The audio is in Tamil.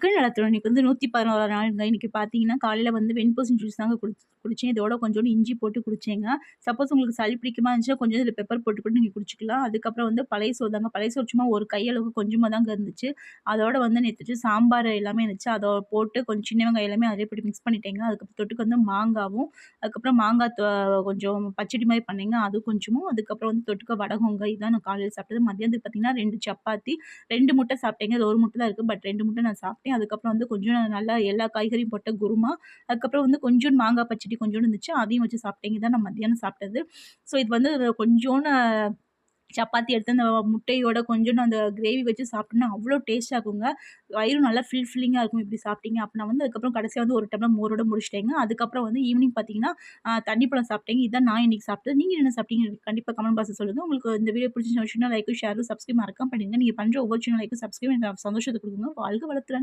சிக்கன் வளர்த்துறோம். இன்னைக்கு வந்து 111 நாளுங்க. இன்னைக்கு பார்த்தீங்கன்னா, காலையில வந்து வெண்பூசணி ஜூஸ் தாங்க குடிச்சேன். இதோட கொஞ்சோண்டு இஞ்சி போட்டு குடிச்சேங்க. சப்போஸ் உங்களுக்கு சளி பிடிக்குமா இருந்துச்சுன்னா, கொஞ்சம் இதில பெப்பர் போட்டு கூட நீங்க குடிச்சுக்கலாம். அதுக்கப்புறம் வந்து பழைய சோறு தாங்க. பழைய சோறு சும்மா ஒரு கை அளவுக்கு கொஞ்சமா தாங்க இருந்துச்சு. அதோட வந்து நேத்து சாம்பார் எல்லாமே இருந்துச்சு. அத போட்டு கொஞ்சம் சின்ன வெங்காயம் எல்லாமே அதிலேயே போட்டு மிக்ஸ் பண்ணிட்டேங்க. அதுக்கப்புறம் தொட்டுக்க வந்து மாங்காவும், அதுக்கப்புறம் மாங்காய் கொஞ்சம் பச்சடி மாரி பண்ணேங்க. அது கொஞ்சமும், அதுக்கப்புறம் வந்து தொட்டுக்க வடகங்க. இதான் நான் காலையில சாப்பிட்டது. மதியானத்துக்கு பார்த்தீங்கன்னா 2 சப்பாத்தி, 2 முட்டை சாப்பிட்டேங்க. இதுல 1 முட்டை தான் இருக்கு. பட் 2 முட்டை நான் சாப்பிட்டேன். அதுக்கப்புறம் வந்து கொஞ்சம் நல்லா எல்லா காய்கறியும் போட்ட குருமா, அதுக்கப்புறம் வந்து கொஞ்சோண்டு மாங்காய் பச்சடி கொஞ்சோண்டு இருந்துச்சு. அதையும் வச்சு சாப்பிட்டேங்க. இதான் நான் மத்தியானம் சாப்பிட்டது. ஸோ இது வந்து கொஞ்சோண்டு சப்பாத்தி எடுத்து அந்த முட்டையோட கொஞ்சோண்டு அந்த கிரேவி வச்சு சாப்பிட்டோம்னா அவ்ளோ டேஸ்ட்டா இருக்குங்க. வயிறும் நல்லா ஃபில்லிங்கா இருக்கும் இப்படி சாப்பிட்டீங்க அப்ப நான் வந்து அதுக்கப்புறம் கடைசியா வந்து 1 டம்ளர் மோரோட முடிச்சுட்டேங்க. அதுக்கப்புறம் வந்து ஈவினிங் பார்த்தீங்கன்னா, தண்ணி பழம் சாப்பிட்டேங்க. இதான் நான் இன்னைக்கு சாப்பிட்டது. நீங்க என்ன சாப்பிட்டீங்க? கண்டிப்பா கமெண்ட் பாக்ஸ்ல சொல்லுங்க. உங்களுக்கு இந்த வீடியோ பிடிச்சிருந்துச்சுன்னா லைக்கும், ஷேரும், சப்ஸ்கிரைப் மறக்காம பண்ணிடுங்க. நீங்க பண்ற ஒவ்வொரு சின்ன லைக்கும், சப்ஸ்கிரைப் எனக்கு சந்தோஷத்த குடுக்குங்க. வாழ்க வளத்துடன்.